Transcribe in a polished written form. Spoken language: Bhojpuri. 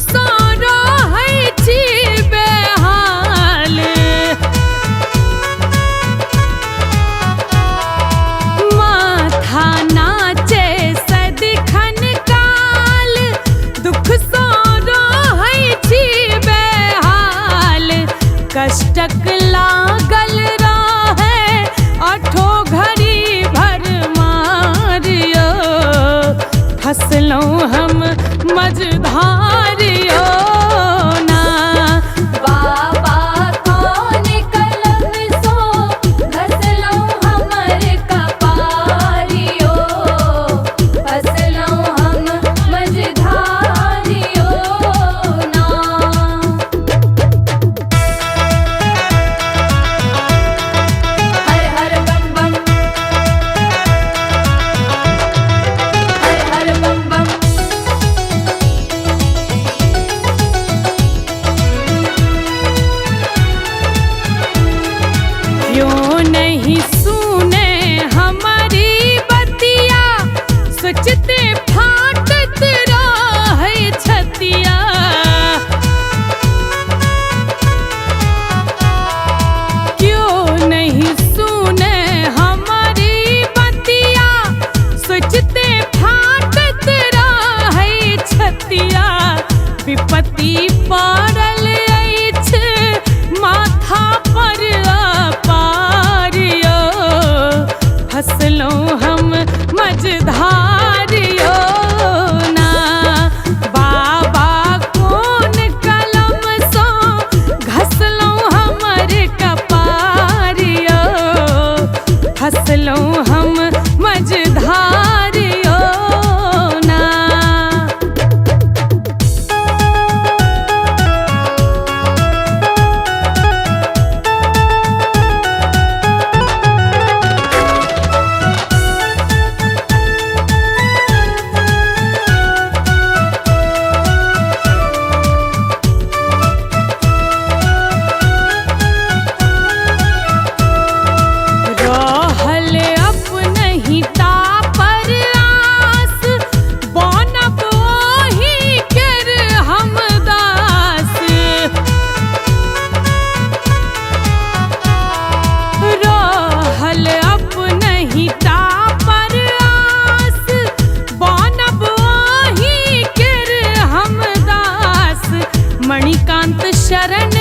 सो रहै छी बेहाल। माथा नाचे सदिखन काल, दुख सो रहै छी बेहाल। कष्टक लागल रहे आठो घड़ी भर मारियो, फसलौं हम मझधारियो ना। बाबा कौन कलम सो घसलौं हमर कपारियो, फसलौं हम मझधारियो ना। हर हर बम बम, हर हर बम बम। क्यों नहीं सुने हमारी बतिया, सोचते फाटत रहै छतिया। क्यों नहीं सुने हमारी बतिया, सोचते फाटत रहै छतिया। विपत्ति पड़ल अछि माथा पर अपारियो, फसलौं हम मझधारियो ना। बाबा कौन कलम सो घसलौं हमर कपारियो, फसलौं हम मझधारियो ना। रहल अपनहि तापर आस, बनब ओहि केर हम दास। रहल अपनहि तापर आस, बनब ओहि केर हम दास। मणिकांत शरण